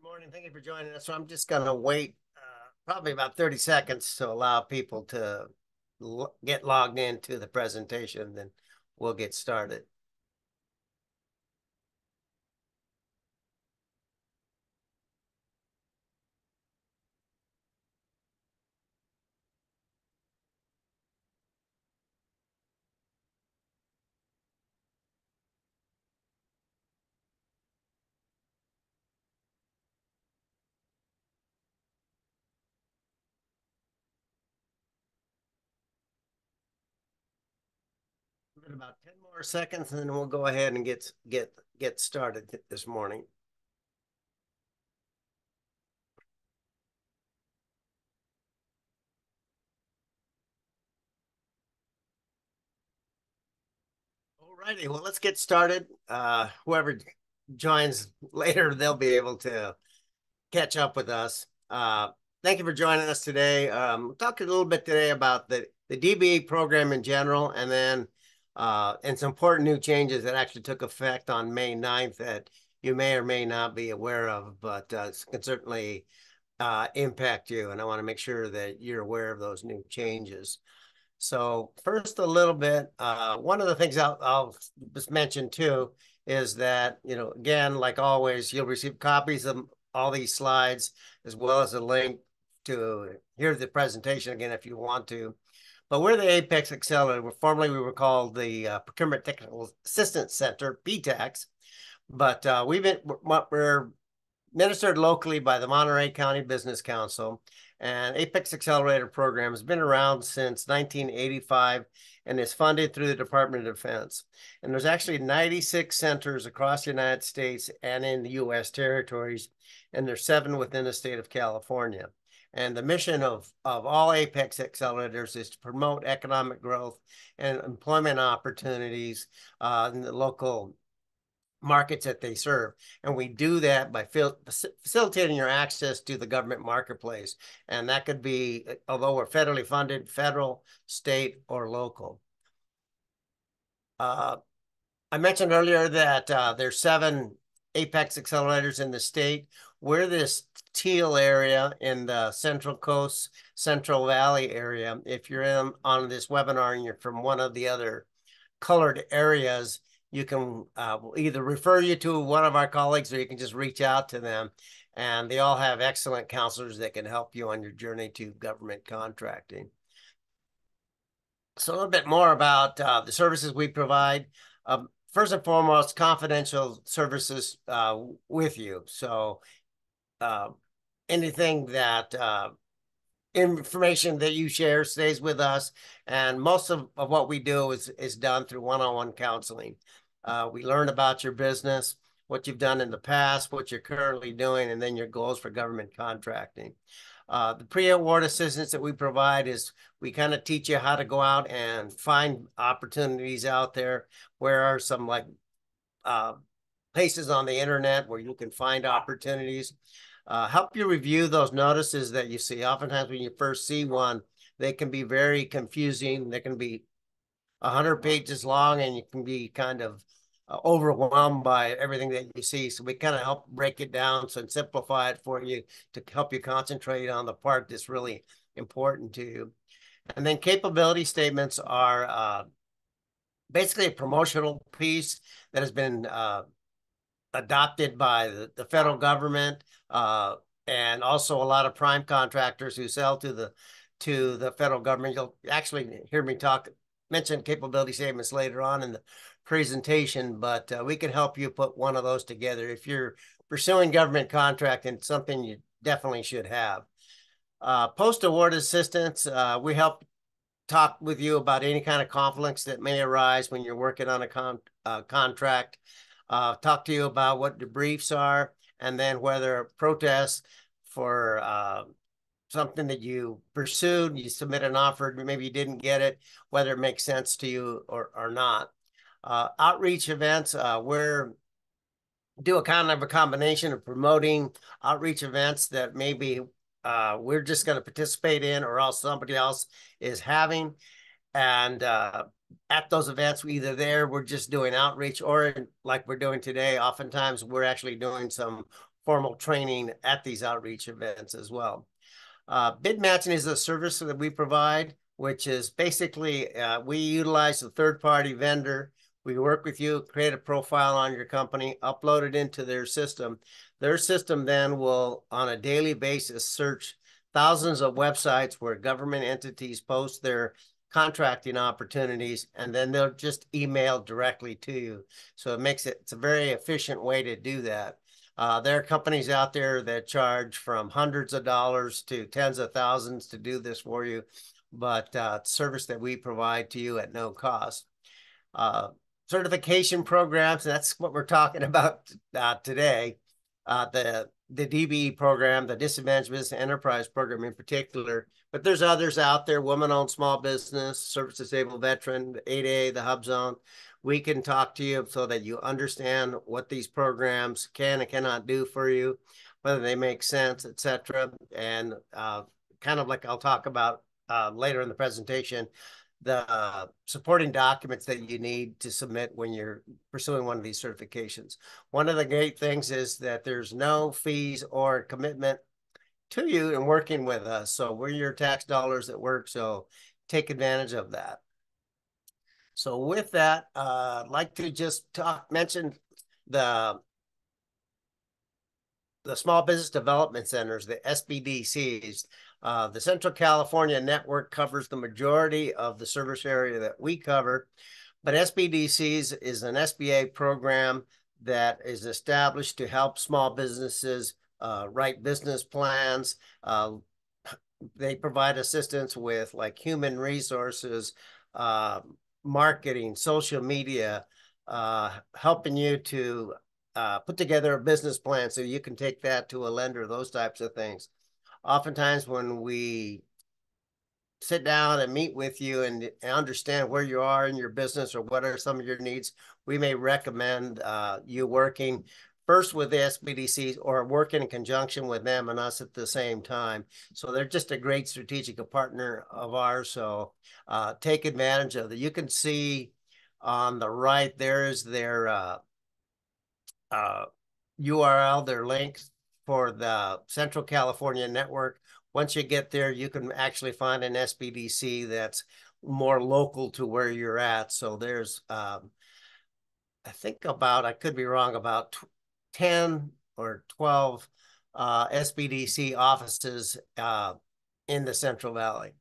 Morning. Thank you for joining us. So I'm just going to wait probably about 30 seconds to allow people to get logged into the presentation, then we'll get started. Give it about 10 more seconds, and then we'll go ahead and get started this morning. All righty, well, let's get started. Whoever joins later, they'll be able to catch up with us. Thank you for joining us today. We'll talk a little bit today about the DBE program in general, and then and some important new changes that actually took effect on May 9th that you may or may not be aware of, but can certainly impact you. And I want to make sure that you're aware of those new changes. So first, a little bit, one of the things I'll just mention too is that, again, like always, you'll receive copies of all these slides, as well as a link to hear the presentation again if you want to. But we're the Apex Accelerator. Formerly, we were called the Procurement Technical Assistance Center, PTACs. But we're administered locally by the Monterey County Business Council. And Apex Accelerator program has been around since 1985 and is funded through the Department of Defense. And there's actually 96 centers across the United States and in the U.S. territories, and there's 7 within the state of California. And the mission of all Apex Accelerators is to promote economic growth and employment opportunities in the local markets that they serve. And we do that by facilitating your access to the government marketplace. And that could be, although we're federally funded, federal, state, or local. I mentioned earlier that there's 7 Apex Accelerators in the state. We're this teal area in the Central Coast, Central Valley area. If you're on this webinar and you're from one of the other colored areas, you can either refer you to one of our colleagues or you can just reach out to them. And they all have excellent counselors that can help you on your journey to government contracting. So a little bit more about the services we provide. First and foremost, confidential services with you. So anything that information that you share stays with us. And most of what we do is done through one-on-one counseling. We learn about your business, what you've done in the past, what you're currently doing, and then your goals for government contracting. The pre-award assistance that we provide is we kind of teach you how to go out and find opportunities out there. Where are some places on the internet where you can find opportunities. Help you review those notices that you see. Oftentimes when you first see one, they can be very confusing. They can be 100 pages long, and you can be kind of overwhelmed by everything that you see. So we kind of help break it down and simplify it for you to help you concentrate on the part that's really important to you. And then capability statements are basically a promotional piece that has been adopted by the federal government and also a lot of prime contractors who sell to the federal government. You'll actually hear me mention capability statements later on in the presentation, but we can help you put one of those together. If you're pursuing government contracting, it's something you definitely should have. Post-award assistance, we help talk with you about any kind of conflicts that may arise when you're working on a contract. Talk to you about what debriefs are, and then whether protests for something that you pursued, you submit an offer, maybe you didn't get it, whether it makes sense to you or not. Outreach events, we're do a kind of a combination of promoting outreach events that maybe we're just going to participate in, or else somebody else is having. And at those events, we're just doing outreach, or like we're doing today, oftentimes we're actually doing some formal training at these outreach events as well. Bid matching is a service that we provide, which is basically we utilize a third-party vendor. We work with you, create a profile on your company, upload it into their system. Their system then will, on a daily basis, search thousands of websites where government entities post their contracting opportunities, and then they'll just email directly to you. So it's a very efficient way to do that. There are companies out there that charge from hundreds of dollars to tens of thousands to do this for you, but service that we provide to you at no cost. Certification programs, that's what we're talking about today. The DBE program, the Disadvantaged Business Enterprise program in particular, but there's others out there, women-owned small business, service disabled veteran, 8A, the Hub Zone. We can talk to you so that you understand what these programs can and cannot do for you, whether they make sense, etc. And kind of like I'll talk about later in the presentation, the supporting documents that you need to submit when you're pursuing one of these certifications. One of the great things is that there's no fees or commitment to you in working with us. So we're your tax dollars at work, so take advantage of that. So with that, I'd like to just mention the Small Business Development Centers, the SBDCs. The Central California network covers the majority of the service area that we cover, but SBDCs is an SBA program that is established to help small businesses write business plans. They provide assistance with like human resources, marketing, social media, helping you to put together a business plan so you can take that to a lender, those types of things. Oftentimes when we sit down and meet with you and understand where you are in your business or what are some of your needs, we may recommend you working first with the SBDCs or working in conjunction with them and us at the same time. So they're just a great strategic partner of ours. So take advantage of it. You can see on the right, there is their URL, their links for the Central California network. Once you get there, you can actually find an SBDC that's more local to where you're at. So there's, I think about, I could be wrong, about 10 or 12 SBDC offices in the Central Valley.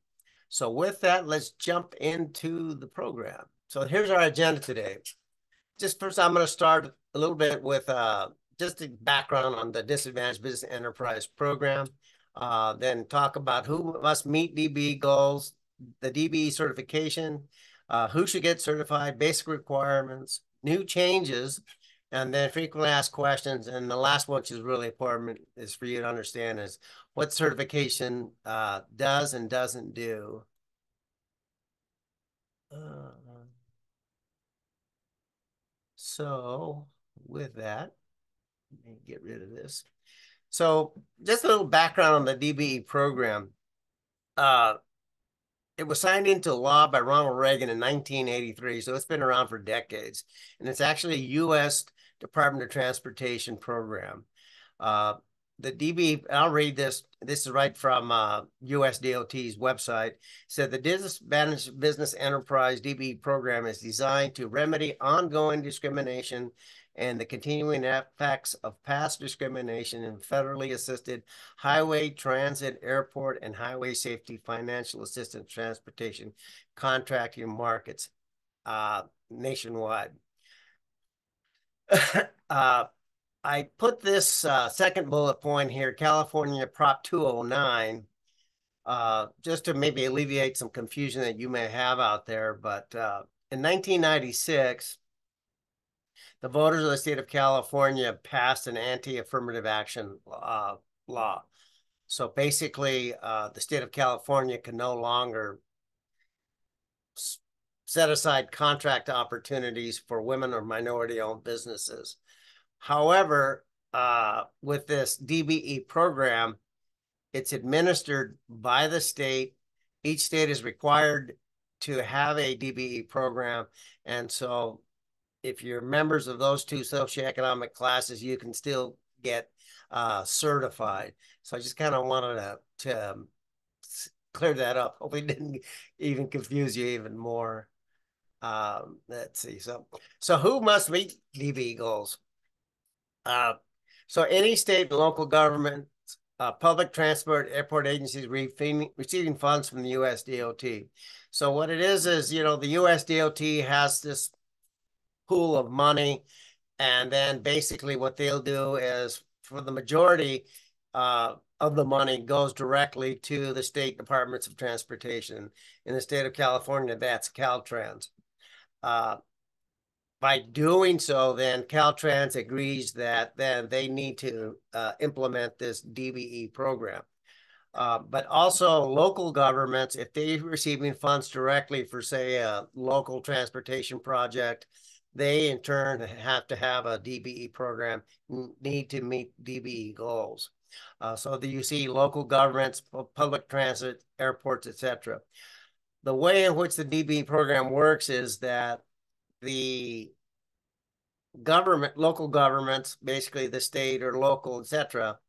So with that, let's jump into the program. So here's our agenda today. Just first, I'm going to start a little bit with just a background on the Disadvantaged Business Enterprise program, then talk about who must meet DBE goals, the DBE certification, who should get certified, basic requirements, new changes, and then frequently asked questions. And the last one, which is really important, is for you to understand is what certification does and doesn't do. So with that, let me get rid of this. So just a little background on the DBE program. It was signed into law by Ronald Reagan in 1983, so it's been around for decades. And it's actually a U.S. Department of Transportation program. The DBE, I'll read this. This is right from US DOT's website. It said the Disadvantaged Business Enterprise DBE program is designed to remedy ongoing discrimination and the continuing effects of past discrimination in federally assisted highway, transit, airport, and highway safety financial assistance transportation contracting markets nationwide. I put this second bullet point here, California Prop 209, just to maybe alleviate some confusion that you may have out there. But in 1996, the voters of the state of California passed an anti-affirmative action law. So basically, the state of California can no longer set aside contract opportunities for women or minority-owned businesses. However, with this DBE program, it's administered by the state. Each state is required to have a DBE program. And so if you're members of those two socioeconomic classes, you can still get certified. So I just kind of wanted to clear that up. Hopefully didn't even confuse you even more. Let's see. So who must meet DBE goals? Uh, so any state and local government, public transport, airport agencies receiving funds from the US DOT. So what it is, the US DOT has this pool of money, and then basically what they'll do is for the majority of the money goes directly to the state departments of transportation. In the state of California, that's Caltrans. By doing so, then Caltrans agrees that then they need to implement this DBE program. But also local governments, if they're receiving funds directly for, say, a local transportation project, they in turn have to have a DBE program, need to meet DBE goals. So that you see local governments, public transit, airports, etc. The way in which the DBE program works is that the local governments, basically the state or local, etc.,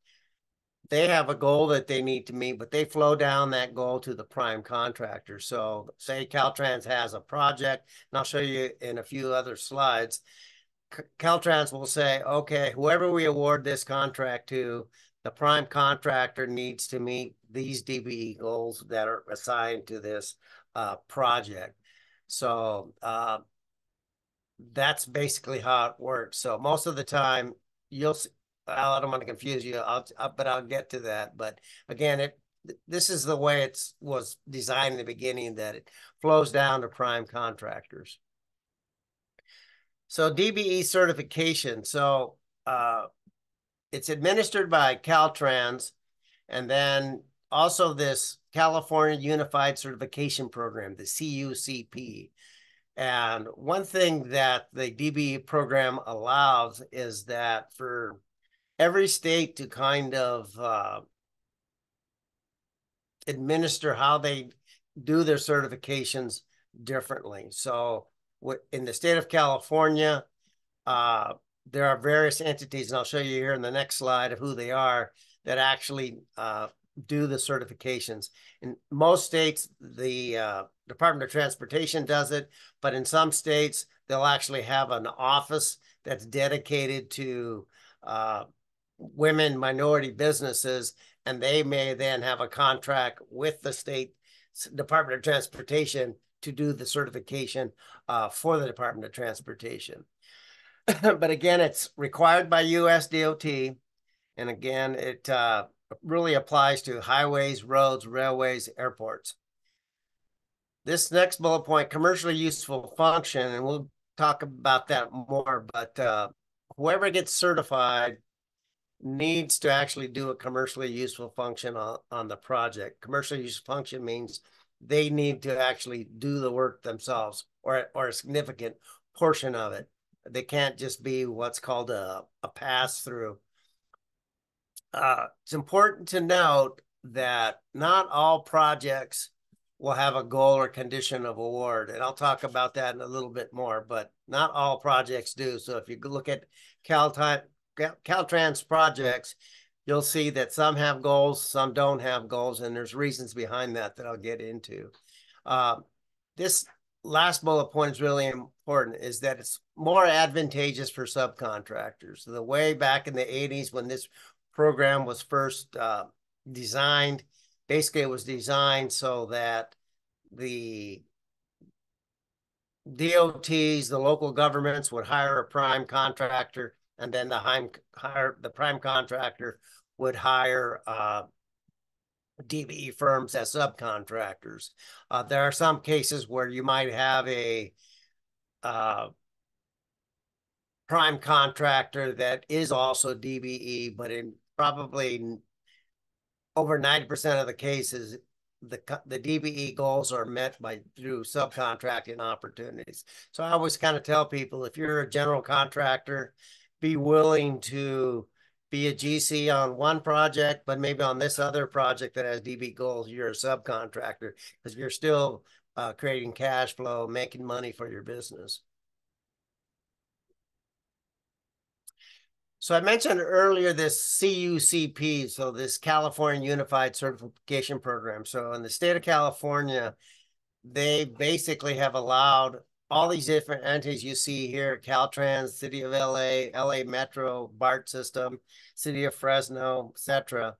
they have a goal that they need to meet, but they flow down that goal to the prime contractor. So say Caltrans has a project, and I'll show you in a few other slides. Caltrans will say, okay, whoever we award this contract to, the prime contractor needs to meet these DBE goals that are assigned to this project. So that's basically how it works. So most of the time, you'll see, I don't want to confuse you, but I'll get to that. But again, this is the way it was designed in the beginning, that it flows down to prime contractors. So DBE certification. So it's administered by Caltrans, and then also this California Unified Certification Program, the CUCP. And one thing that the DBE program allows is that for every state to kind of administer how they do their certifications differently. So in the state of California, there are various entities, and I'll show you here in the next slide of who they are, that actually do the certifications. In most states, the Department of Transportation does it, but in some states, they'll actually have an office that's dedicated to women minority businesses, and they may then have a contract with the state Department of Transportation to do the certification for the Department of Transportation. But again, it's required by US DOT. And again, it really applies to highways, roads, railways, airports. This next bullet point, commercially useful function, and we'll talk about that more, but whoever gets certified needs to actually do a commercially useful function on the project. Commercially useful function means they need to actually do the work themselves, or a significant portion of it. They can't just be what's called a pass-through. It's important to note that not all projects will have a goal or condition of award, and I'll talk about that in a little bit more, but not all projects do. So if you look at Caltrans projects, you'll see that some have goals, some don't have goals, and there's reasons behind that I'll get into. This last bullet point is really important, is that it's more advantageous for subcontractors. The way back in the 80s when this program was first designed, basically it was designed so that the DOTs, the local governments, would hire a prime contractor, and then the prime contractor would hire DBE firms as subcontractors. There are some cases where you might have a prime contractor that is also DBE, but in probably over 90% of the cases, the DBE goals are met through subcontracting opportunities. So I always kind of tell people, if you're a general contractor, be willing to be a GC on one project, but maybe on this other project that has DBE goals, you're a subcontractor, because you're still creating cash flow, making money for your business. So I mentioned earlier this CUCP, so this California Unified Certification Program. So in the state of California, they basically have allowed all these different entities you see here, Caltrans, City of LA, LA Metro, BART system, City of Fresno, etc.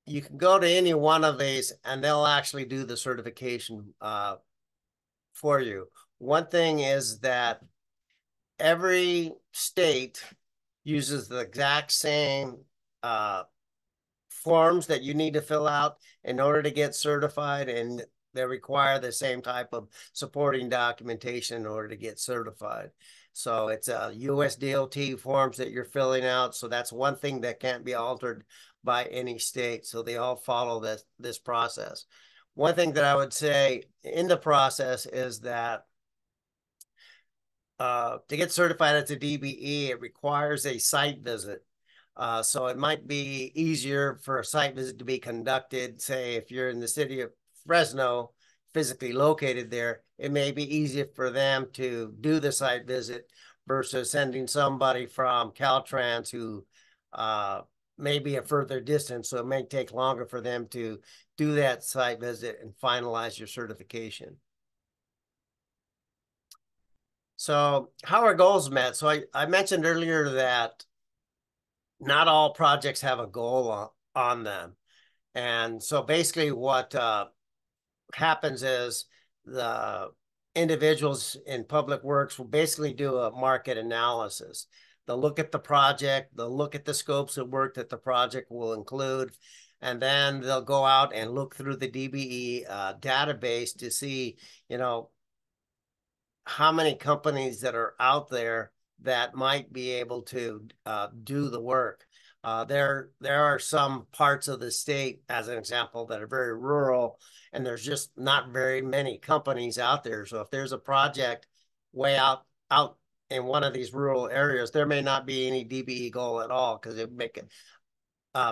You can go to any one of these and they'll actually do the certification for you. One thing is that every state uses the exact same forms that you need to fill out in order to get certified, and they require the same type of supporting documentation in order to get certified. So it's US DOT forms that you're filling out. So that's one thing that can't be altered by any state. So they all follow this process. One thing that I would say in the process is that to get certified as a DBE, it requires a site visit. So it might be easier for a site visit to be conducted, say, if you're in the city of Fresno, physically located there, it may be easier for them to do the site visit versus sending somebody from Caltrans who may be a further distance. So it may take longer for them to do that site visit and finalize your certification. So how are goals met? So I mentioned earlier that not all projects have a goal on them. And so basically what happens is the individuals in public works will basically do a market analysis. They'll look at the project, they'll look at the scopes of work that the project will include, and then they'll go out and look through the DBE database to see, how many companies that are out there that might be able to do the work. There are some parts of the state, as an example, that are very rural, and there's just not very many companies out there. So if there's a project way out in one of these rural areas, there may not be any DBE goal at all because it would make it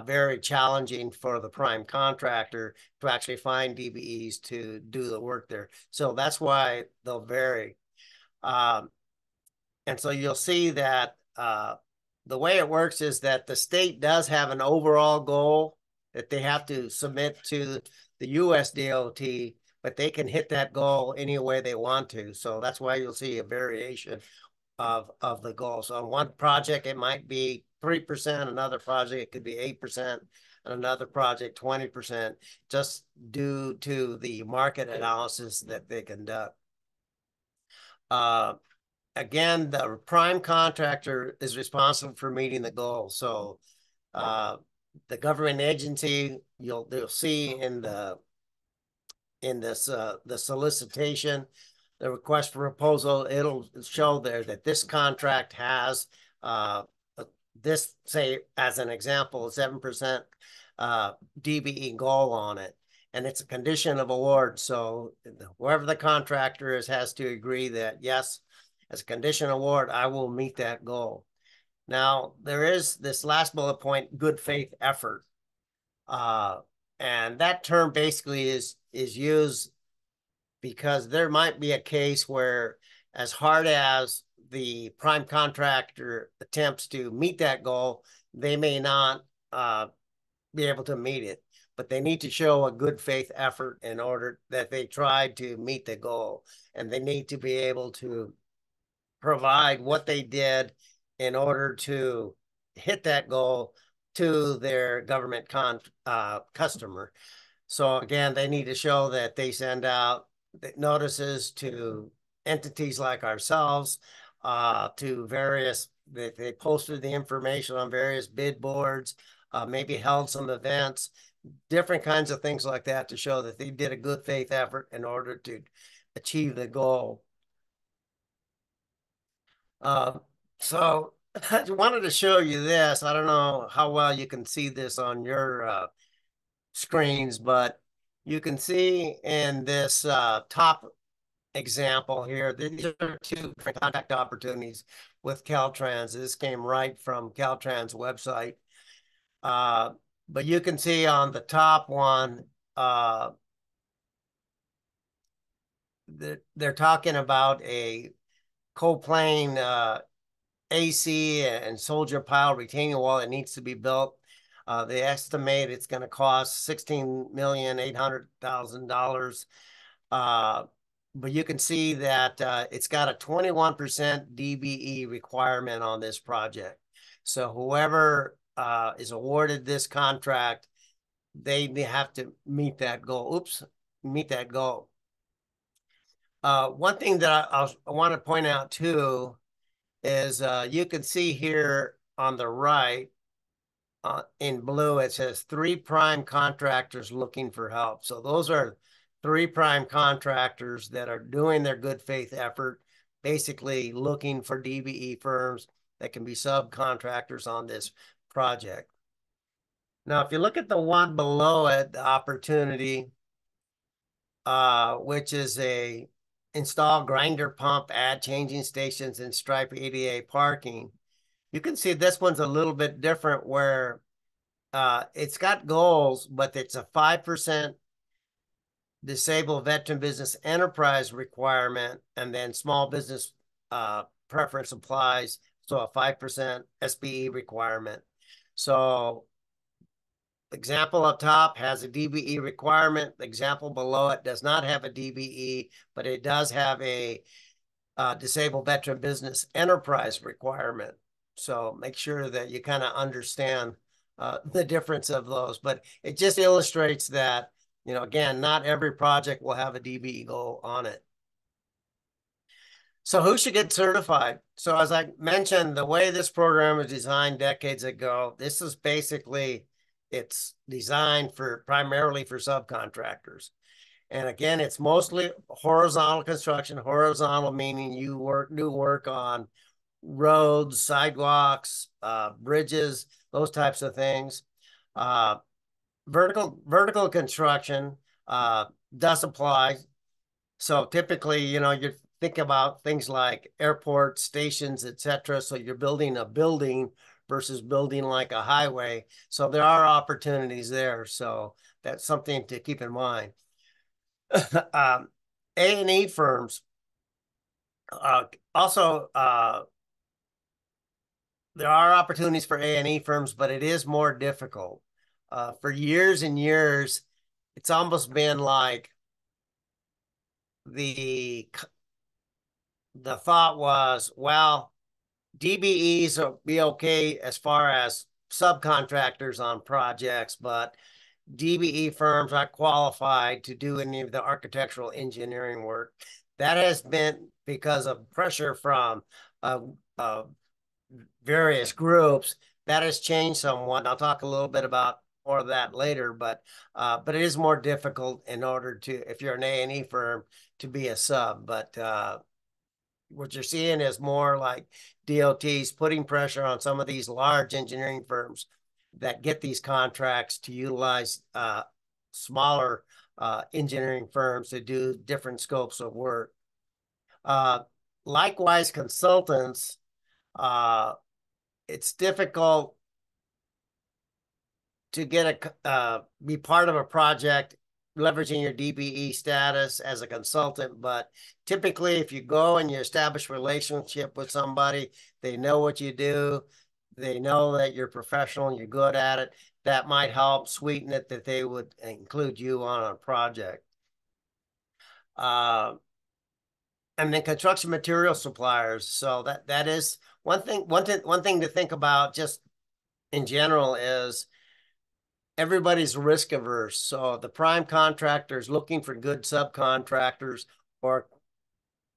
very challenging for the prime contractor to actually find DBEs to do the work there. So that's why they'll vary. And so you'll see that the way it works is that the state does have an overall goal that they have to submit to the US DOT, but they can hit that goal any way they want to. So that's why you'll see a variation of the goal. So on one project, it might be 3%, another project, it could be 8%, and another project, 20%, just due to the market analysis that they conduct. Again, the prime contractor is responsible for meeting the goal. So the government agency, you'll see in this the solicitation, the request for proposal, it'll show there that this contract has this, say, as an example, 7% DBE goal on it. And it's a condition of award. So whoever the contractor is has to agree that, yes, as a condition award, I will meet that goal. Now, there is this last bullet point, good faith effort. And that term basically is used because there might be a case where, as hard as the prime contractor attempts to meet that goal, they may not be able to meet it, but they need to show a good faith effort in order that they tried to meet the goal, and they need to be able to provide what they did in order to hit that goal to their government customer. So again, they need to show that they send out notices to entities like ourselves, to various, they posted the information on various bid boards, maybe held some events, different kinds of things like that to show that they did a good faith effort in order to achieve the goal. So I wanted to show you this. I don't know how well you can see this on your screens, but you can see in this top example here, these are two different contact opportunities with Caltrans. This came right from Caltrans website. But you can see on the top one, they're talking about a coplain AC and soldier pile retaining wall that needs to be built. They estimate it's going to cost $16,800,000. But you can see that it's got a 21% DBE requirement on this project. So whoever is awarded this contract, they have to meet that goal. Oops, meet that goal. One thing that I want to point out too is you can see here on the right in blue, it says 3 prime contractors looking for help. So those are 3 prime contractors that are doing their good faith effort, basically looking for DBE firms that can be subcontractors on this project. Now, if you look at the one below it, the opportunity, which is a install grinder pump, add changing stations, and stripe ADA parking, you can see this one's a little bit different where it's got goals, but it's a 5% disabled veteran business enterprise requirement, and then small business preference applies, so a 5% SBE requirement. So example up top has a DBE requirement. The example below it does not have a DBE, but it does have a disabled veteran business enterprise requirement. So make sure that you kind of understand the difference of those. But it just illustrates that, you know, again, not every project will have a DBE goal on it. So who should get certified? So as I mentioned, the way this program was designed decades ago, this is basically, it's designed for primarily for subcontractors. And again, it's mostly horizontal construction, horizontal meaning you do work on roads, sidewalks, bridges, those types of things. Vertical construction does apply. So typically, you know, you think about things like airports, stations, etc. So you're building a building versus building like a highway. So there are opportunities there. So that's something to keep in mind. A&E firms also there are opportunities for A&E firms, but it is more difficult. For years and years, it's almost been like the thought was, well, DBEs will be okay as far as subcontractors on projects, but DBE firms aren't qualified to do any of the architectural engineering work. That has been because of pressure from various groups. That has changed somewhat. I'll talk a little bit about more of that later, but it is more difficult in order to, if you're an A&E firm, to be a sub. But what you're seeing is more like DOTs putting pressure on some of these large engineering firms that get these contracts to utilize smaller engineering firms to do different scopes of work. Likewise, consultants, it's difficult to get be part of a project leveraging your DBE status as a consultant, but typically if you go and you establish a relationship with somebody, they know what you do, they know that you're professional and you're good at it, that might help sweeten it that they would include you on a project. And then construction material suppliers. So that is one thing to think about just in general is everybody's risk averse. So the prime contractors looking for good subcontractors or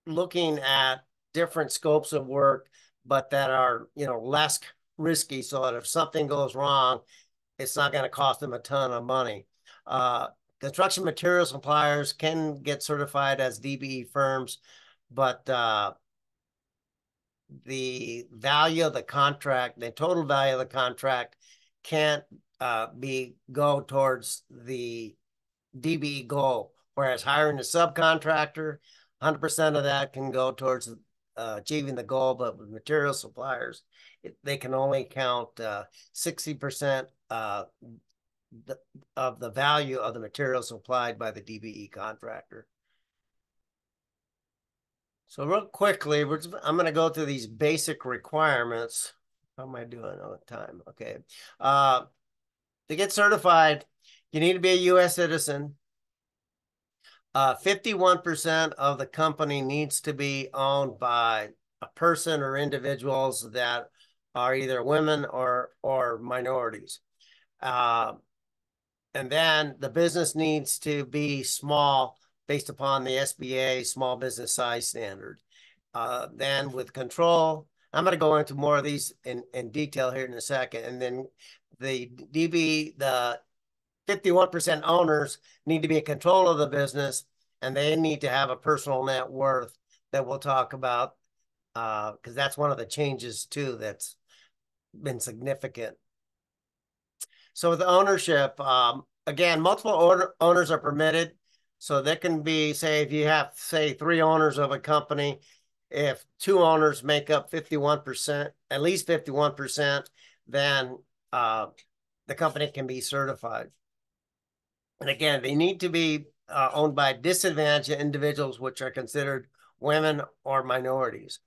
looking at different scopes of work, but that are, you know, less risky so that if something goes wrong, it's not going to cost them a ton of money. Construction material suppliers can get certified as DBE firms, but the value of the contract, the total value of the contract can't go towards the DBE goal, whereas hiring a subcontractor, 100% of that can go towards achieving the goal, but with material suppliers, they can only count 60% of the value of the material supplied by the DBE contractor. So real quickly, I'm going to go through these basic requirements. How am I doing on time? Okay. Uh, to get certified, you need to be a U.S. citizen. 51% of the company needs to be owned by a person or individuals that are either women or minorities. Uh, and then the business needs to be small based upon the SBA small business size standard. Then with control, I'm going to go into more of these in detail here in a second. And then the DB, the 51% owners need to be in control of the business, and they need to have a personal net worth that we'll talk about, because that's one of the changes too that's been significant. So with ownership, again, multiple owners are permitted. So there can be, say, if you have, say, 3 owners of a company, if 2 owners make up 51%, at least 51%, then the company can be certified. And again, they need to be owned by disadvantaged individuals, which are considered women or minorities.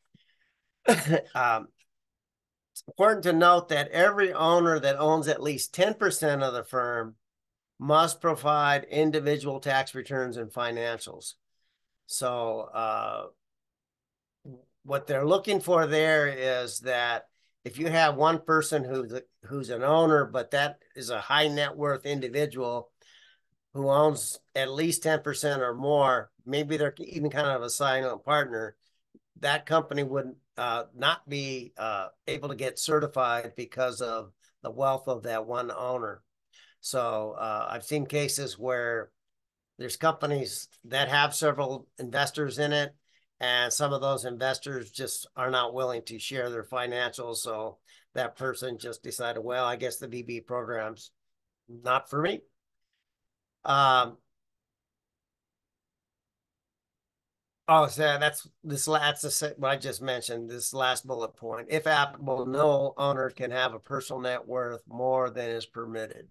It's important to note that every owner that owns at least 10% of the firm must provide individual tax returns and financials. So what they're looking for there is that if you have one person who's an owner, but that is a high net worth individual who owns at least 10% or more, maybe they're even kind of a silent partner, that company would not be able to get certified because of the wealth of that one owner. So I've seen cases where there's companies that have several investors in it, and some of those investors just are not willing to share their financials. So that person just decided, well, I guess the DBE program's not for me. Oh, so that's what I just mentioned, this last bullet point. If applicable, no owner can have a personal net worth more than is permitted.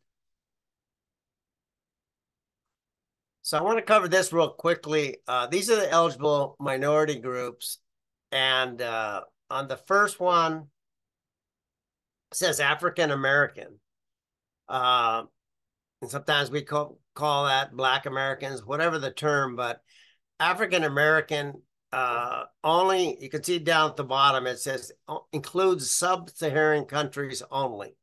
So I want to cover this real quickly. These are the eligible minority groups. And on the first one, it says African American. And sometimes we call that Black Americans, whatever the term, but African American only, you can see down at the bottom, it says includes sub-Saharan countries only.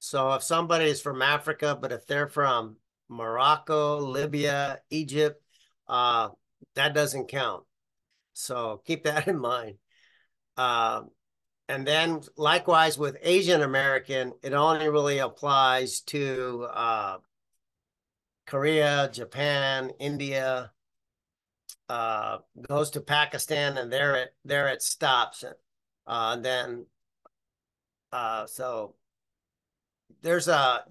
So if somebody is from Africa, but if they're from Morocco, Libya, Egypt, that doesn't count. So keep that in mind. And then likewise with Asian American, it only really applies to Korea, Japan, India, goes to Pakistan, and there it stops. Then so there's a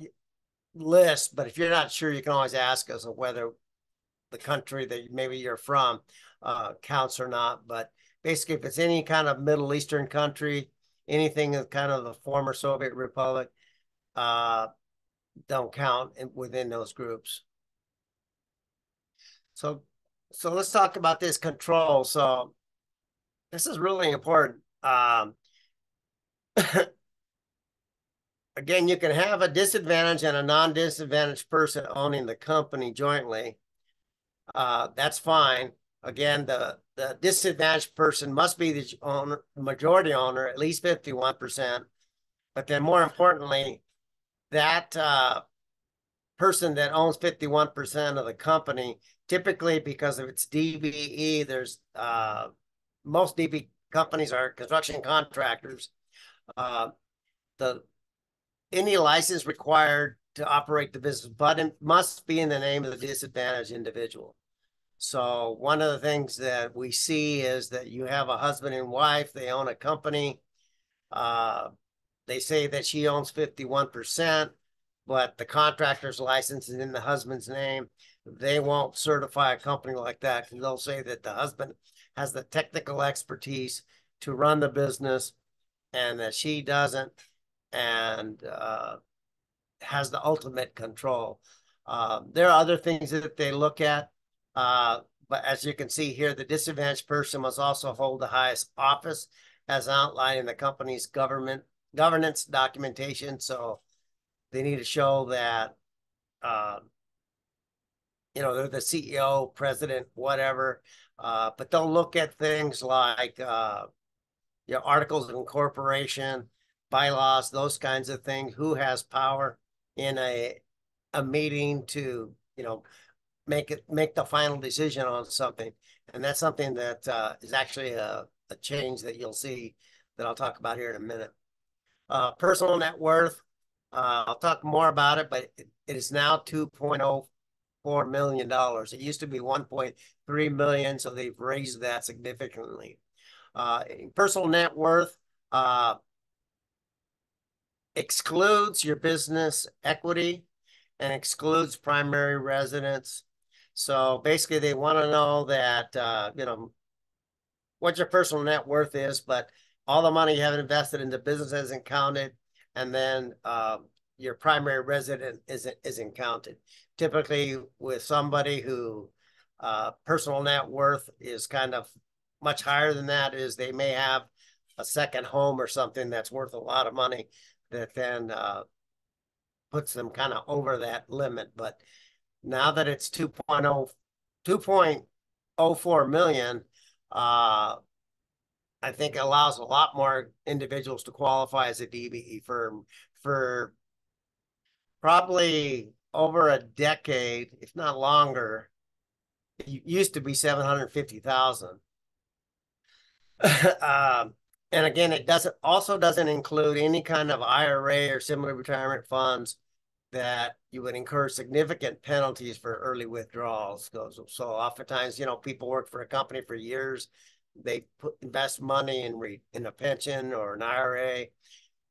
list, but if you're not sure, you can always ask us of whether the country that maybe you're from counts or not. But basically, if it's any kind of Middle Eastern country, anything that's kind of the former Soviet Republic, don't count within those groups. So let's talk about this control. So this is really important. Again, you can have a disadvantaged and a non-disadvantaged person owning the company jointly. That's fine. Again, the disadvantaged person must be the majority owner, at least 51%. But then more importantly, that person that owns 51% of the company, typically because of its DBE, there's most DBE companies are construction contractors. Any license required to operate the business, but it must be in the name of the disadvantaged individual. So one of the things that we see is that you have a husband and wife, they own a company. They say that she owns 51%, but the contractor's license is in the husband's name. They won't certify a company like that because they'll say that the husband has the technical expertise to run the business and that she doesn't, and has the ultimate control. There are other things that they look at. But as you can see here, the disadvantaged person must also hold the highest office as outlined in the company's governance documentation. So they need to show that uh, they're the CEO, president, whatever. But they'll look at things like articles of incorporation, bylaws, those kinds of things. Who has power in a meeting to make the final decision on something, and that's something that is actually a change that you'll see that I'll talk about here in a minute. Personal net worth. I'll talk more about it, but it is now $2.04 million. It used to be 1.3 million, so they've raised that significantly. Personal net worth excludes your business equity and excludes primary residence. So basically, they want to know that what your personal net worth is, but all the money you have invested in the business isn't counted, and then your primary resident isn't counted. Typically, with somebody who personal net worth is kind of much higher than that, is they may have a second home or something that's worth a lot of money that then puts them kind of over that limit. But now that it's 2.04 million, I think it allows a lot more individuals to qualify as a DBE firm for probably over a decade, if not longer. It used to be 750,000. And again, it doesn't include any kind of IRA or similar retirement funds that you would incur significant penalties for early withdrawals. So oftentimes, people work for a company for years. They invest money in a pension or an IRA,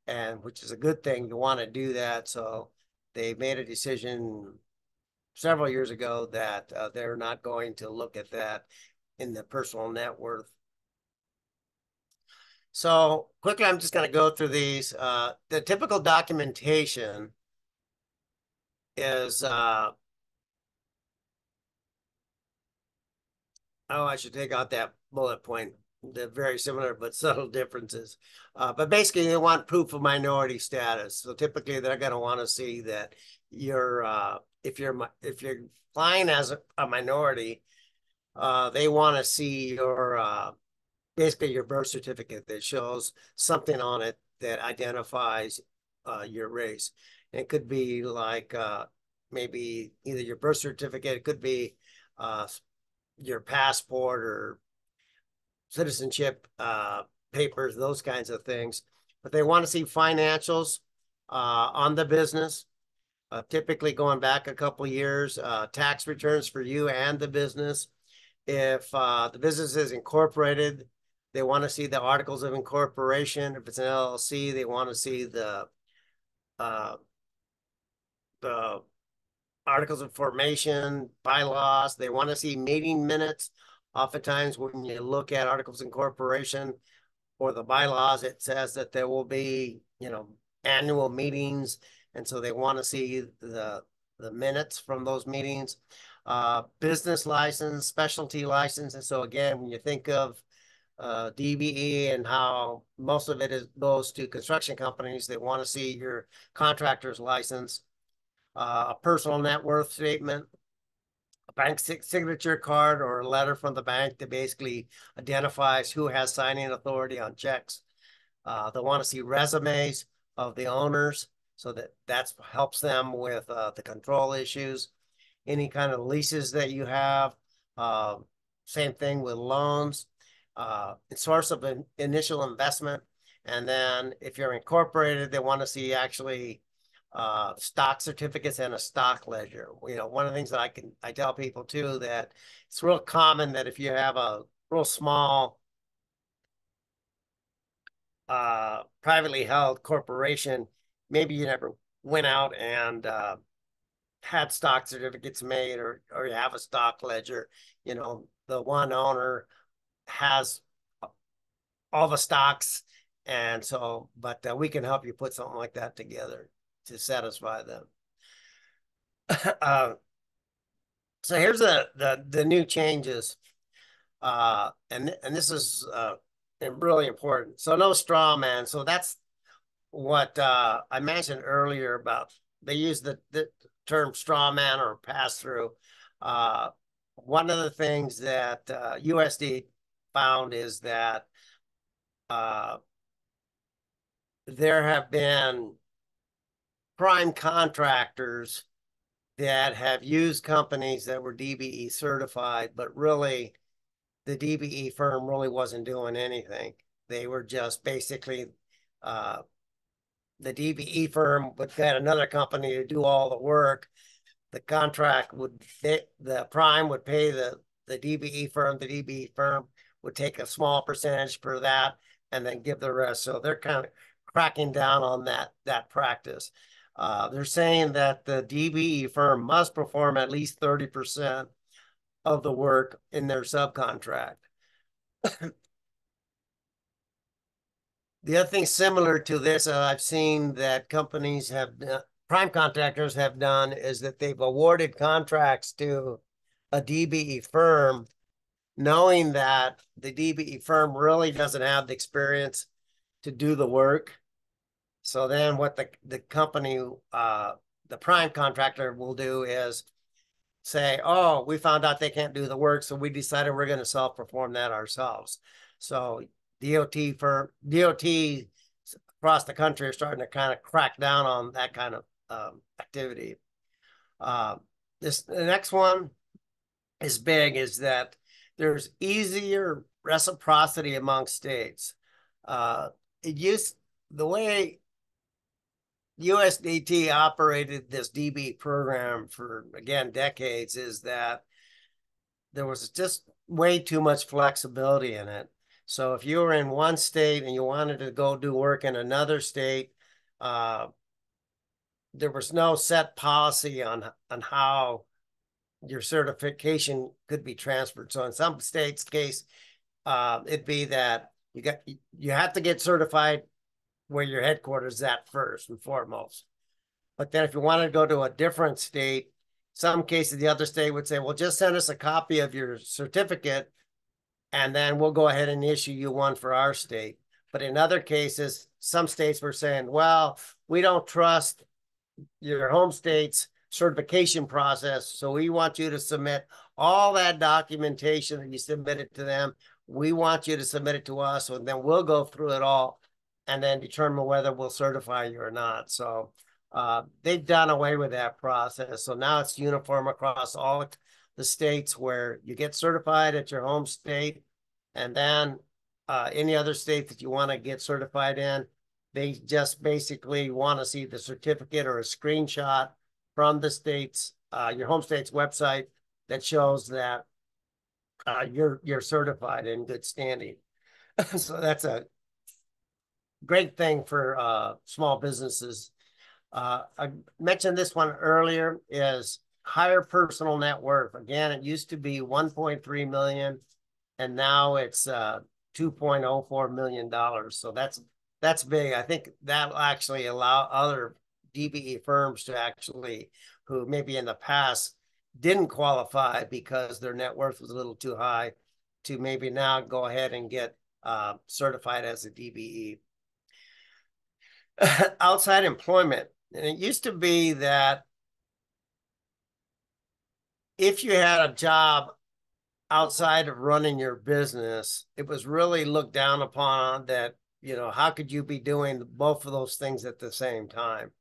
and which is a good thing. You want to do that. So they made a decision several years ago that they're not going to look at that in the personal net worth. So quickly, I'm just going to go through these. The typical documentation is, I should take out that bullet point. They're very similar, but subtle differences. But basically, they want proof of minority status. So typically, they're going to want to see that if you're flying as a minority, they want to see basically your birth certificate that shows something on it that identifies your race. And it could be like maybe either your birth certificate, it could be your passport or citizenship papers, those kinds of things. But they want to see financials on the business, typically going back a couple of years, tax returns for you and the business. If the business is incorporated, they want to see the articles of incorporation. If it's an LLC, they want to see the articles of formation, bylaws. They want to see meeting minutes. Oftentimes, when you look at articles of incorporation or the bylaws, it says that there will be, annual meetings, and so they want to see the minutes from those meetings. Business license, specialty license, and so again, when you think of DBE and how most of it goes to construction companies, they want to see your contractor's license, a personal net worth statement, a bank signature card or a letter from the bank that basically identifies who has signing authority on checks. They want to see resumes of the owners so that helps them with the control issues. Any kind of leases that you have, same thing with loans, source of an initial investment. And then if you're incorporated, they want to see actually stock certificates and a stock ledger. One of the things that I tell people too, that it's real common that if you have a real small privately held corporation, maybe you never went out and had stock certificates made, or you have a stock ledger, the one owner has all the stocks. And so, but we can help you put something like that together to satisfy them. So here's the new changes, and this is really important. So no straw man. So that's what I mentioned earlier about they use the term straw man or pass through. Uh, One of the things that USD found is that uh, there have been prime contractors that have used companies that were DBE certified, but really the DBE firm really wasn't doing anything. They were just basically uh, the DBE firm would get another company to do all the work. The contract would fit, the prime would pay the DBE firm. The DBE firm would take a small percentage for that and then give the rest. So they're kind of cracking down on that practice. They're saying that the DBE firm must perform at least 30% of the work in their subcontract. The other thing similar to this, I've seen that companies have, prime contractors have done is that they've awarded contracts to a DBE firm, knowing that the DBE firm really doesn't have the experience to do the work. So then what the company, the prime contractor will do is say, oh, we found out they can't do the work, so we decided we're going to self-perform that ourselves. So DOT across the country are starting to kind of crack down on that kind of activity. The next one is big, is that there's easier reciprocity among states. It used the way USDT operated this DB program for, again, decades, is that there was just way too much flexibility in it. So if you were in one state and you wanted to go do work in another state, there was no set policy on how your certification could be transferred. So in some states' case, it'd be that you have to get certified where your headquarters is at first and foremost. But then if you wanted to go to a different state, some cases the other state would say, well, just send us a copy of your certificate and then we'll go ahead and issue you one for our state. But in other cases, some states were saying, well, we don't trust your home state's certification process, so we want you to submit all that documentation that you submitted to them. We want you to submit it to us, and then we'll go through it all and then determine whether we'll certify you or not. So they've done away with that process. So now it's uniform across all the states where you get certified at your home state, and then any other state that you want to get certified in, they just basically want to see the certificate or a screenshot from the state's, your home state's website that shows that you're certified in good standing. So that's a great thing for small businesses. I mentioned this one earlier, is higher personal net worth. Again, it used to be 1.3 million, and now it's $2.04 million. So that's big. I think that'll actually allow other DBE firms to actually, who maybe in the past didn't qualify because their net worth was a little too high, to maybe now go ahead and get certified as a DBE. Outside employment. And it used to be that if you had a job outside of running your business, it was really looked down upon that, you know, how could you be doing both of those things at the same time?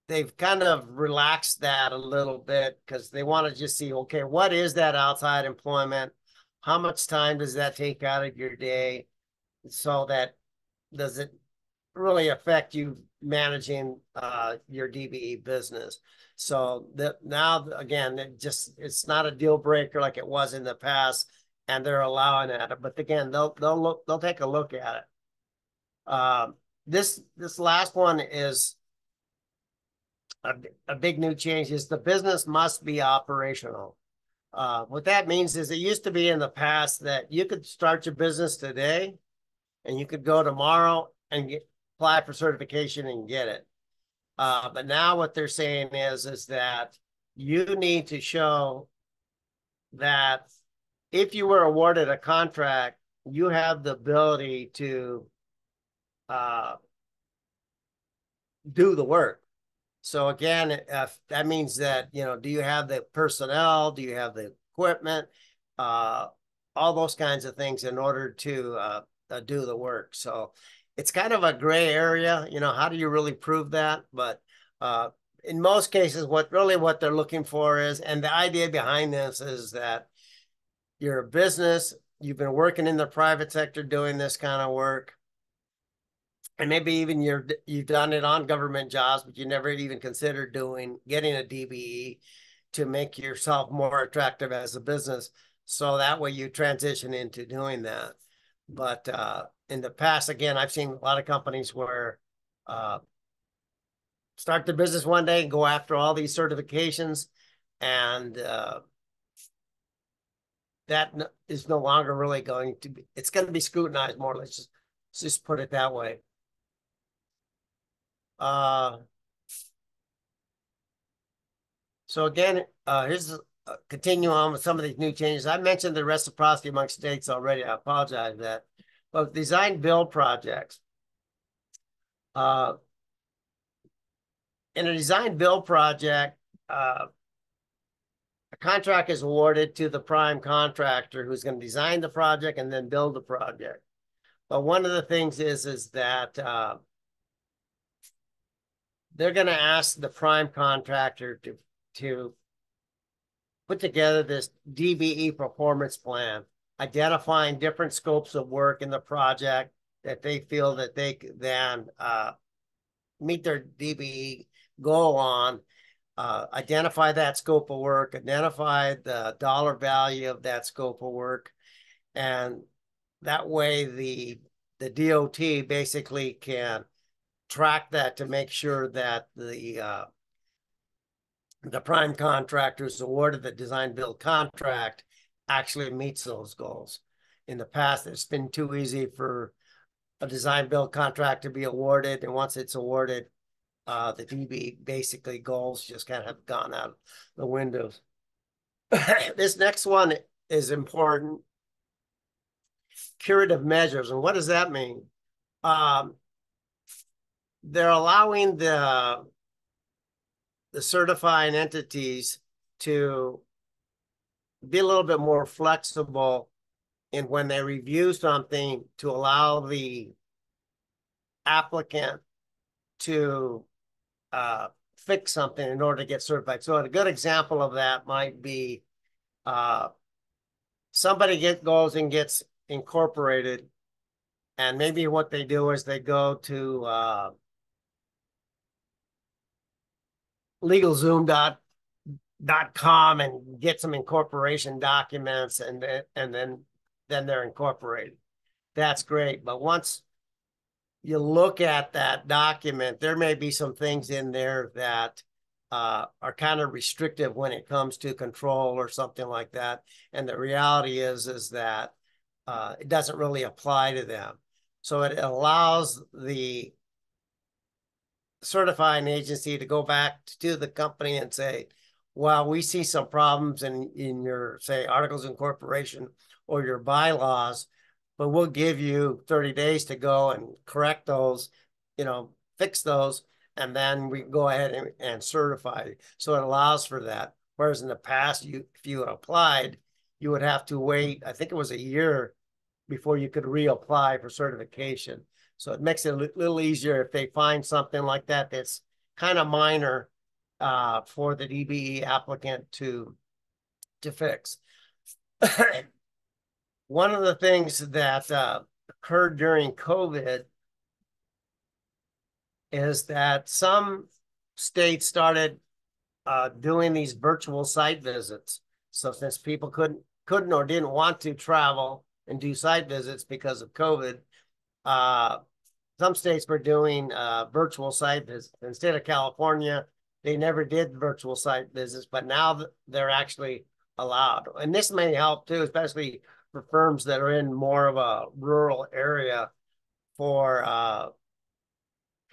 They've kind of relaxed that a little bit because they want to just see, okay, what is that outside employment? How much time does that take out of your day? So that does it really affect you managing your DBE business? So that now, again, it's not a deal breaker like it was in the past, and they're allowing it. But again, they'll take a look at it. This last one is a big new change, is the business must be operational. What that means is it used to be in the past that you could start your business today and you could go tomorrow and apply for certification and get it. But now what they're saying is that you need to show that if you were awarded a contract, you have the ability to uh, do the work. So again, that means that, do you have the personnel? Do you have the equipment? Uh, all those kinds of things in order to do the work. So it's kind of a gray area. How do you really prove that? But uh, in most cases, what they're looking for is, and the idea behind this is that you're a business, you've been working in the private sector doing this kind of work, and maybe even you've done it on government jobs, but you never even considered getting a DBE to make yourself more attractive as a business. So that way you transition into doing that. But in the past, again, I've seen a lot of companies where start the business one day and go after all these certifications, and that is no longer really going to be, it's going to be scrutinized more. Let's just put it that way. So again, here's continue on with some of these new changes. I mentioned the reciprocity among states already. I apologize for that. But design build projects. In a design build project, a contract is awarded to the prime contractor who's going to design the project and then build the project. But one of the things is that they're going to ask the prime contractor to put together this DBE performance plan, identifying different scopes of work in the project that they feel that they then meet their DBE goal on, identify that scope of work, identify the dollar value of that scope of work, and that way the DOT basically can track that to make sure that the prime contractor who's awarded the design build contract actually meets those goals. In the past, it's been too easy for a design build contract to be awarded, and once it's awarded, the DB basically goals just kind of have gone out the windows. This next one is important. Curative measures. And what does that mean? They're allowing the certifying entities to be a little bit more flexible in when they review something, to allow the applicant to fix something in order to get certified. So a good example of that might be somebody goes and gets incorporated, and maybe what they do is they go to LegalZoom.com and get some incorporation documents, and then they're incorporated. That's great. But once you look at that document, there may be some things in there that are kind of restrictive when it comes to control or something like that. And the reality is that it doesn't really apply to them. So it allows the certifying agency to go back to the company and say, well, we see some problems in your, say, articles of incorporation or your bylaws, but we'll give you 30 days to go and correct those, fix those, and then we go ahead and certify. So it allows for that. Whereas in the past, if you had applied, you would have to wait, I think it was a year before you could reapply for certification. So it makes it a little easier if they find something like that that's kind of minor for the DBE applicant to fix. One of the things that occurred during COVID is that some states started doing these virtual site visits. So since people couldn't or didn't want to travel and do site visits because of COVID, some states were doing virtual site visits. In the state of California, they never did virtual site visits, but now they're actually allowed. And this may help too, especially for firms that are in more of a rural area, for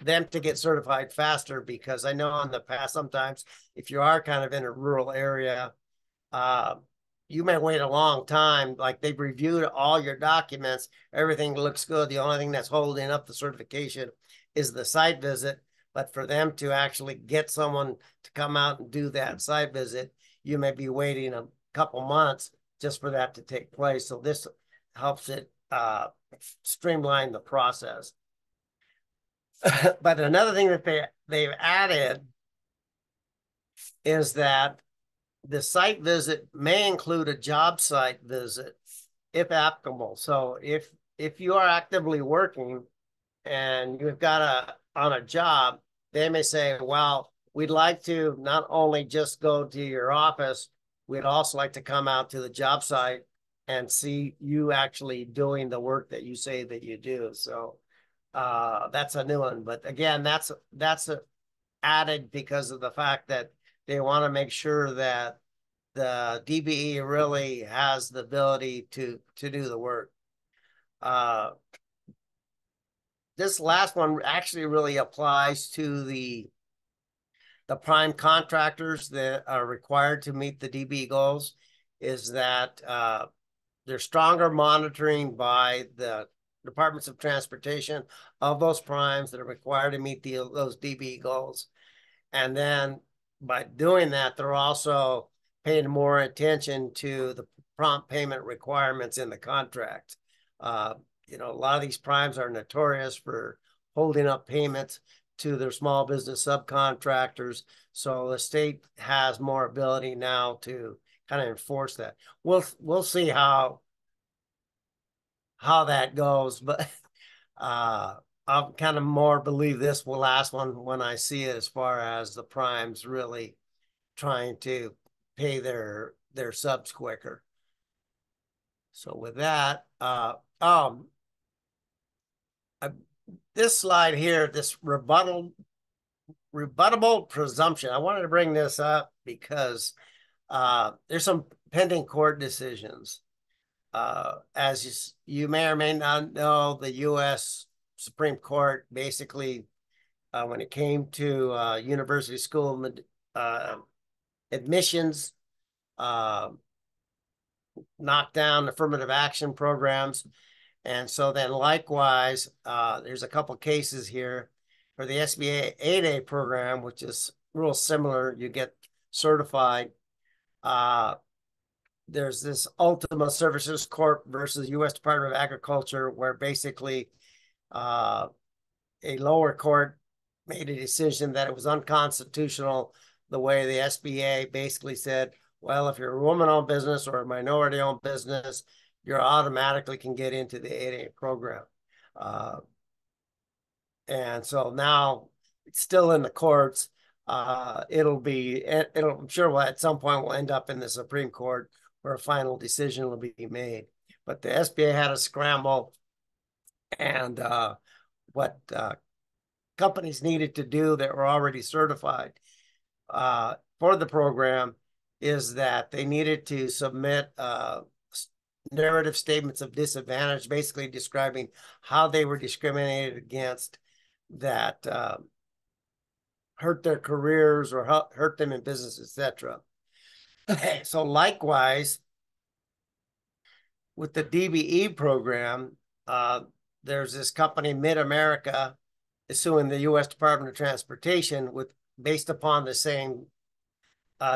them to get certified faster, because I know in the past, sometimes if you are kind of in a rural area, uh, you may wait a long time. Like they've reviewed all your documents, everything looks good. The only thing that's holding up the certification is the site visit. But for them to actually get someone to come out and do that site visit, you may be waiting a couple months just for that to take place. So this helps it streamline the process. But another thing that they've added is that the site visit may include a job site visit if applicable. So if you are actively working and you've got on a job, they may say, well, we'd like to not only just go to your office, we'd also like to come out to the job site and see you actually doing the work that you say that you do. So that's a new one. But again, that's added because of the fact that they want to make sure that the DBE really has the ability to do the work. This last one actually really applies to the prime contractors that are required to meet the DBE goals, is that there's stronger monitoring by the departments of transportation of those primes that are required to meet those DBE goals. And then by doing that, they're also paying more attention to the prompt payment requirements in the contract. You know, a lot of these primes are notorious for holding up payments to their small business subcontractors. So the state has more ability now to kind of enforce that. We'll see how that goes, but I'll kind of more believe this will last one when I see it, as far as the primes really trying to pay their subs quicker. So with that, this slide here, this rebuttable presumption, I wanted to bring this up because there's some pending court decisions. As you may or may not know, the U.S. Supreme Court basically, when it came to university school admissions, knocked down affirmative action programs. And so then likewise, there's a couple cases here for the SBA 8A program, which is real similar. You get certified. There's this Ultima Services Corp versus U.S. Department of Agriculture, where basically a lower court made a decision that it was unconstitutional the way the SBA basically said, well, if you're a woman-owned business or a minority-owned business, you automatically can get into the 8A program. And so now it's still in the courts. I'm sure at some point we'll end up in the Supreme Court where a final decision will be made. But the SBA had a scramble, and what companies needed to do that were already certified for the program is that they needed to submit narrative statements of disadvantage, basically describing how they were discriminated against that hurt their careers or hurt them in business, etc. So likewise, with the DBE program, there's this company, Mid-America, is suing the U.S. Department of Transportation based upon the same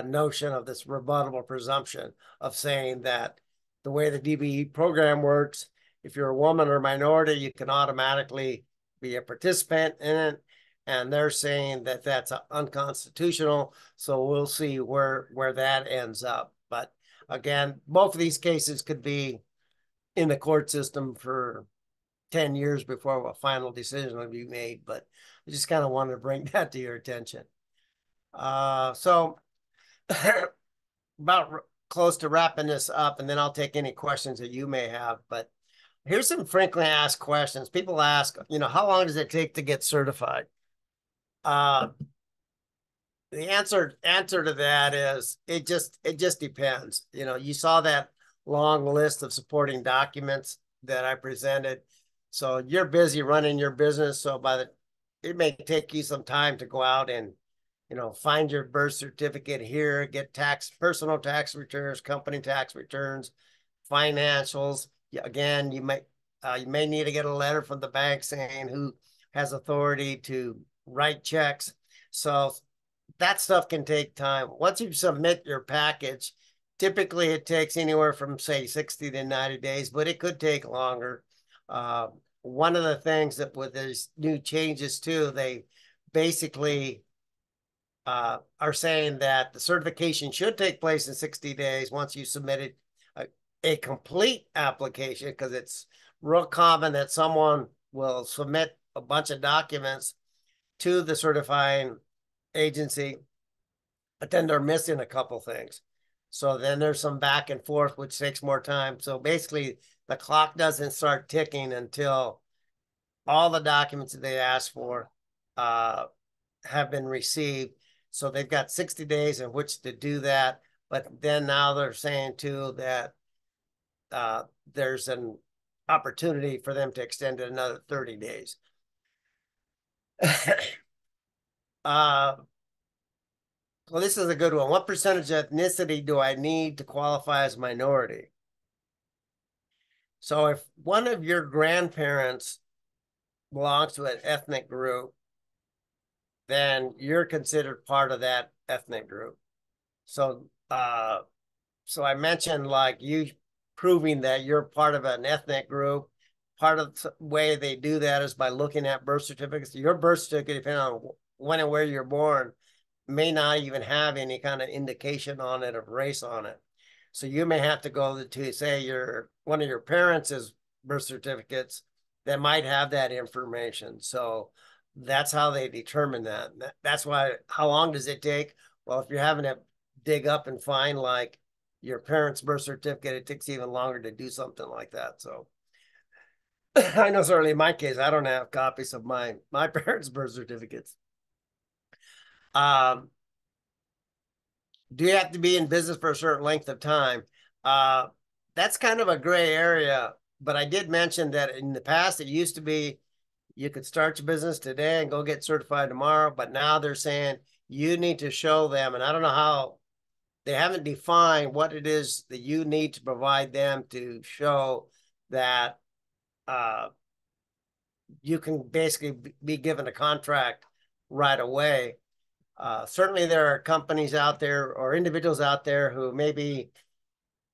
notion of this rebuttable presumption of saying that the way the DBE program works, if you're a woman or minority, you can automatically be a participant in it. And they're saying that that's unconstitutional. So we'll see where that ends up. But again, both of these cases could be in the court system for 10 years before a final decision will be made. But I just kind of wanted to bring that to your attention. So about close to wrapping this up, and then I'll take any questions that you may have. But here's some frequently asked questions. People ask, how long does it take to get certified? The answer to that is it just depends. You saw that long list of supporting documents that I presented. So you're busy running your business. So it may take you some time to go out and, find your birth certificate here, get personal tax returns, company tax returns, financials. Again, you may need to get a letter from the bank saying who has authority to write checks. So that stuff can take time. Once you submit your package, typically it takes anywhere from, say, 60 to 90 days, but it could take longer. One of the things that with these new changes too, they basically are saying that the certification should take place in 60 days once you submitted a complete application, because it's real common that someone will submit a bunch of documents to the certifying agency, but then they're missing a couple things. So then there's some back and forth, which takes more time. So basically, the clock doesn't start ticking until all the documents that they asked for have been received. So they've got 60 days in which to do that. But then now they're saying too that there's an opportunity for them to extend it another 30 days. Well, this is a good one. What percentage of ethnicity do I need to qualify as minority? So if one of your grandparents belongs to an ethnic group, then you're considered part of that ethnic group. So so I mentioned like you proving that you're part of an ethnic group. Part of the way they do that is by looking at birth certificates. Your birth certificate, depending on when and where you're born, may not even have any kind of indication on it of race on it. So you may have to go to say one of your parents' birth certificates that might have that information. So that's how they determine that. That's why, how long does it take? Well, if you're having to dig up and find like your parents' birth certificate, it takes even longer to do something like that. So I know certainly in my case, I don't have copies of my parents' birth certificates. Do you have to be in business for a certain length of time? That's kind of a gray area, but I did mention that in the past, it used to be you could start your business today and go get certified tomorrow, but now they're saying you need to show them, and I don't know how, they haven't defined what it is that you need to provide them to show that you can basically be given a contract right away. Certainly there are companies out there or individuals out there who maybe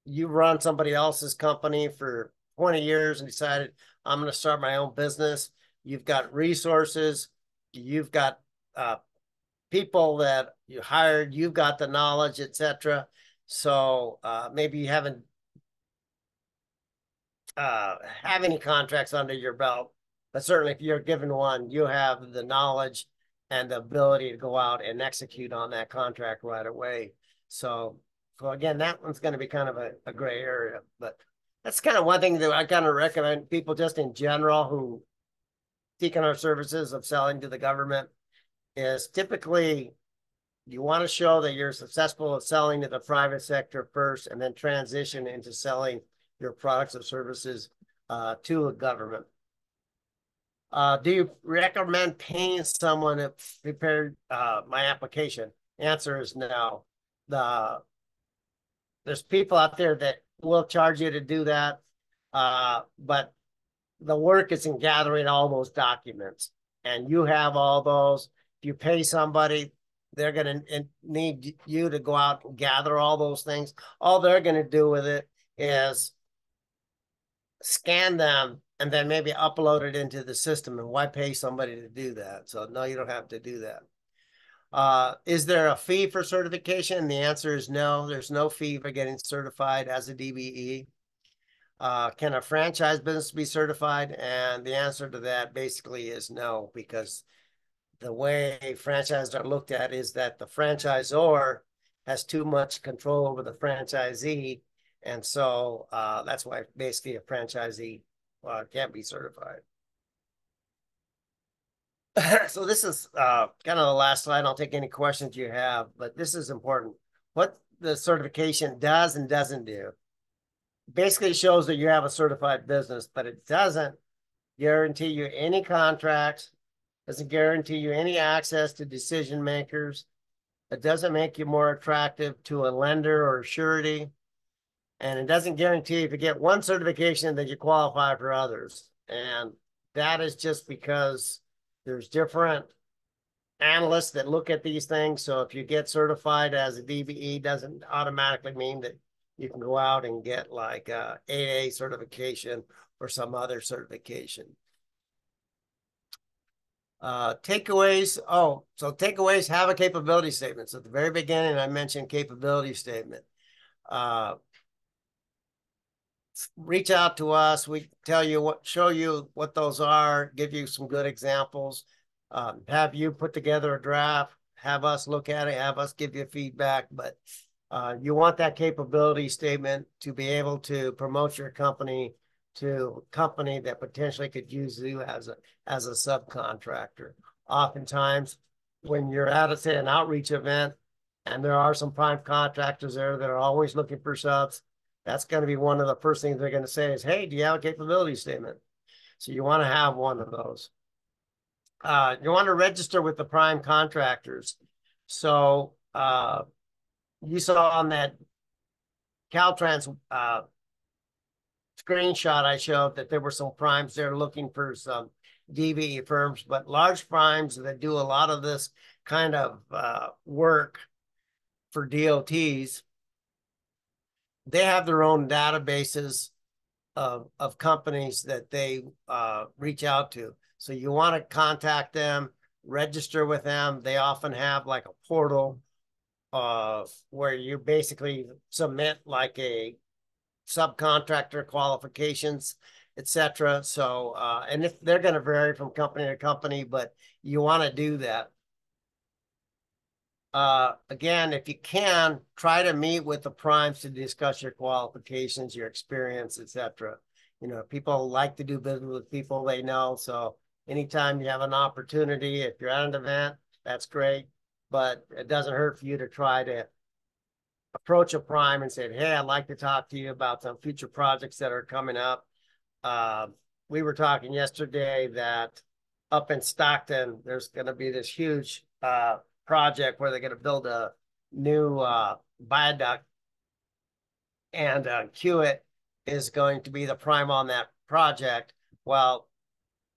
you run somebody else's company for 20 years and decided, I'm going to start my own business. You've got resources, you've got people that you hired, you've got the knowledge, etc. So maybe you haven't have any contracts under your belt, but certainly if you're given one, you have the knowledge and the ability to go out and execute on that contract right away. So again, that one's going to be kind of a gray area, but that's kind of one thing that I kind of recommend people just in general who seeking our services of selling to the government is typically you want to show that you're successful at selling to the private sector first and then transition into selling your products or services to a government. Do you recommend paying someone to prepare my application? Answer is no. There's people out there that will charge you to do that, but the work is in gathering all those documents, and you have all those. If you pay somebody, they're going to need you to go out and gather all those things. All they're going to do with it is scan them and then maybe upload it into the system. And why pay somebody to do that? So no, you don't have to do that. Is there a fee for certification? The answer is no. There's no fee for getting certified as a DBE. Can a franchise business be certified? And the answer to that basically is no, because the way franchises are looked at is that the franchisor has too much control over the franchisee. And so that's why basically a franchisee can't be certified. So this is kind of the last slide. I'll take any questions you have, but this is important. What the certification does and doesn't do. Basically shows that you have a certified business, but it doesn't guarantee you any contracts Doesn't guarantee you any access to decision makers. It doesn't make you more attractive to a lender or surety. And it doesn't guarantee if you get one certification that you qualify for others. And that is just because there's different analysts that look at these things. So if you get certified as a DBE, doesn't automatically mean that you can go out and get like a AA certification or some other certification. Takeaways. Oh, so takeaways, have a capability statement. So at the very beginning, I mentioned capability statement. Reach out to us. We tell you what, show you what those are, give you some good examples, have you put together a draft, have us look at it, have us give you feedback. But you want that capability statement to be able to promote your company to a company that potentially could use you as a subcontractor. Oftentimes, when you're at say an outreach event, and there are some prime contractors there that are always looking for subs, that's going to be one of the first things they're going to say is, hey, do you have a capability statement? So you want to have one of those. You want to register with the prime contractors. So you saw on that Caltrans screenshot I showed that there were some primes there looking for some DBE firms, but large primes that do a lot of this kind of work for DOTs, they have their own databases of companies that they reach out to. So you want to contact them, register with them. They often have like a portal where you basically submit like a subcontractor qualifications, etc. So, and if they're going to vary from company to company, but you want to do that. Again, if you can, try to meet with the primes to discuss your qualifications, your experience, etc. You know, people like to do business with people they know. So anytime you have an opportunity, if you're at an event, that's great. But it doesn't hurt for you to try to approach a prime and say, hey, I'd like to talk to you about some future projects that are coming up. We were talking yesterday that up in Stockton, there's going to be this huge project where they're going to build a new viaduct, and Hewitt is going to be the prime on that project. Well,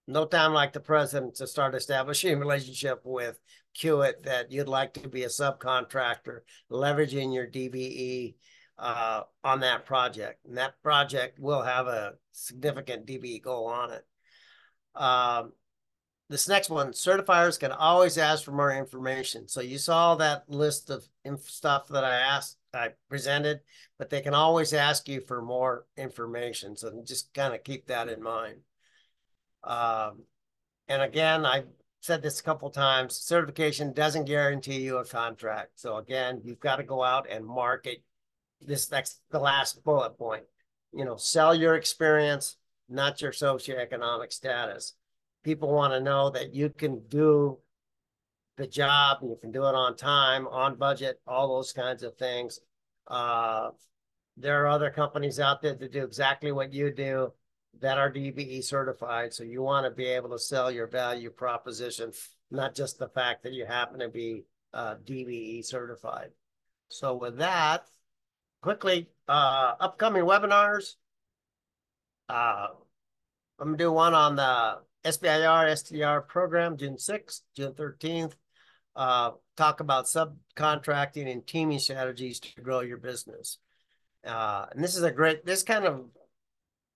no time like the present to start establishing a relationship with Hewitt that you'd like to be a subcontractor, leveraging your DBE on that project. And that project will have a significant DBE goal on it. This next one, certifiers can always ask for more information. So you saw that list of stuff that I presented, but they can always ask you for more information. So just kind of keep that in mind. And again, I said this a couple times, certification doesn't guarantee you a contract. So again, you've got to go out and market this. That's the last bullet point. You know, sell your experience, not your socioeconomic status. People want to know that you can do the job and you can do it on time, on budget, all those kinds of things. There are other companies out there that do exactly what you do that are DBE certified. So you want to be able to sell your value proposition, not just the fact that you happen to be DBE certified. So with that, quickly, upcoming webinars. I'm going to do one on the SBIR STR program, June 6th, June 13th. Talk about subcontracting and teaming strategies to grow your business. And this is a great, this kind of,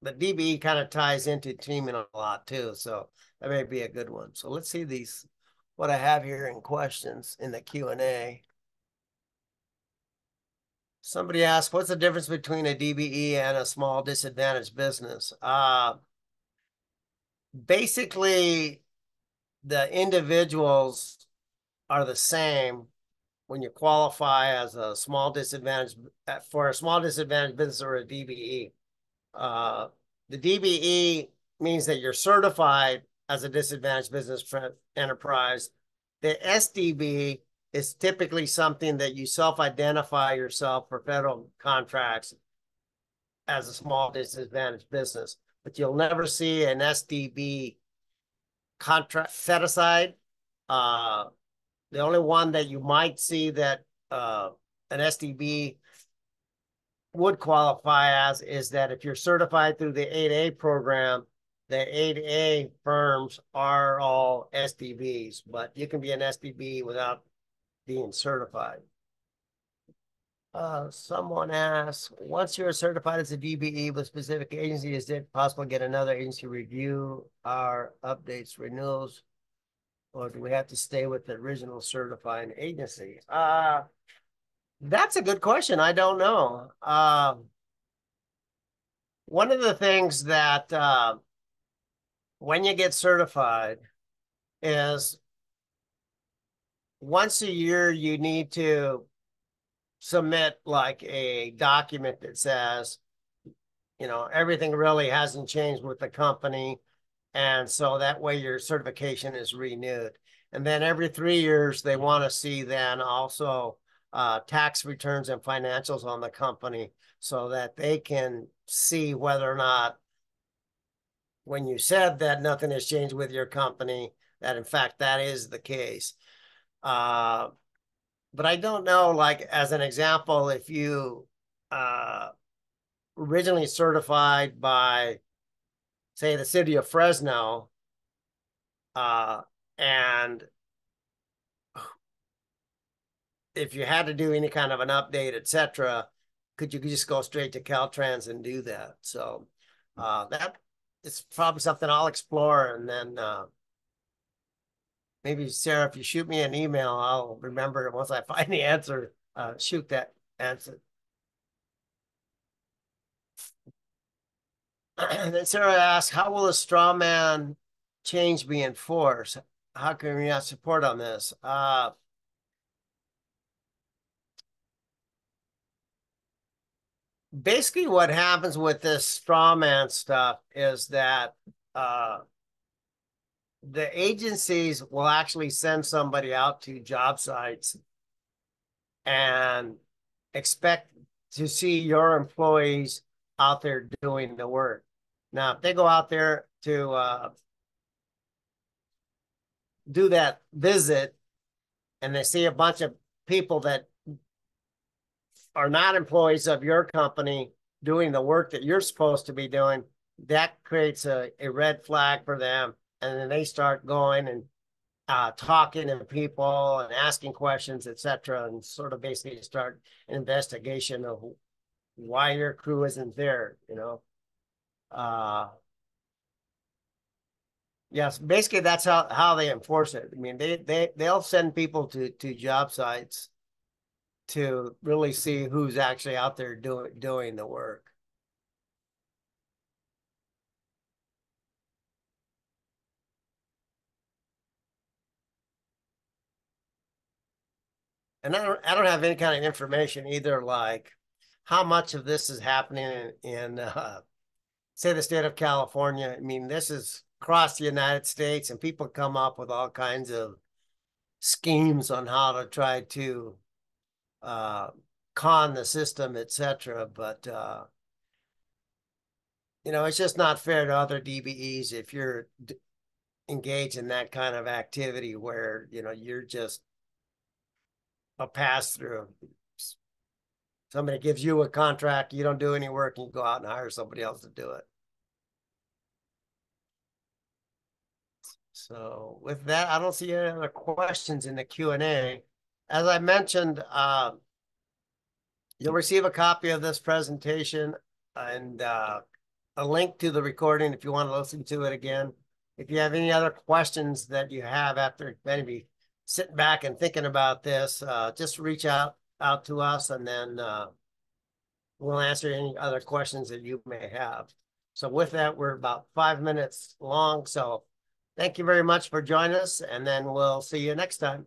the DBE kind of ties into teaming a lot too. So that may be a good one. So let's see these, what I have here in questions in the Q&A. Somebody asked, what's the difference between a DBE and a small disadvantaged business? Basically, the individuals are the same when you qualify as a small disadvantaged, for a small disadvantaged business or a DBE. The DBE means that you're certified as a disadvantaged business enterprise. The SDB is typically something that you self-identify yourself for federal contracts as a small disadvantaged business, but you'll never see an SDB contract set aside. The only one that you might see that an SDB would qualify as is that if you're certified through the 8A program, the 8A firms are all SDBs, but you can be an SDB without being certified. Someone asked, once you're certified as a DBE with specific agency, is it possible to get another agency review our updates, renewals, or do we have to stay with the original certifying agency? That's a good question. I don't know. One of the things that when you get certified is once a year you need to submit like a document that says, everything really hasn't changed with the company. And so that way your certification is renewed. And then every 3 years, they want to see then also tax returns and financials on the company so that they can see whether or not when you said that nothing has changed with your company, that in fact that is the case. But I don't know, like as an example, if you originally certified by, say, the city of Fresno, and if you had to do any kind of an update, etc., could you just go straight to Caltrans and do that? So that is probably something I'll explore, and then maybe Sarah, if you shoot me an email, I'll remember once I find the answer. Shoot that answer. Then Sarah asks, how will a straw man change be enforced? How can we not support on this? Basically what happens with this straw man stuff is that the agencies will actually send somebody out to job sites and expect to see your employees out there doing the work. Now, if they go out there to do that visit and they see a bunch of people that are not employees of your company doing the work that you're supposed to be doing, that creates a red flag for them. And then they start going and talking to people and asking questions, etc., and sort of basically start an investigation of why your crew isn't there, Yes, basically that's how they enforce it. I mean, they'll send people to job sites to really see who's actually out there doing the work. And I don't have any kind of information either, like how much of this is happening in say the state of California. I mean, this is across the United States, and people come up with all kinds of schemes on how to try to con the system, etc. But it's just not fair to other DBEs if you're engaged in that kind of activity where you're just a pass through. Somebody gives you a contract, you don't do any work, and you go out and hire somebody else to do it. So with that, I don't see any other questions in the Q&A. As I mentioned, you'll receive a copy of this presentation and a link to the recording if you want to listen to it again. If you have any other questions that you have after maybe sitting back and thinking about this, just reach out to us, and then we'll answer any other questions that you may have. So with that, we're about 5 minutes long. So thank you very much for joining us, and then we'll see you next time.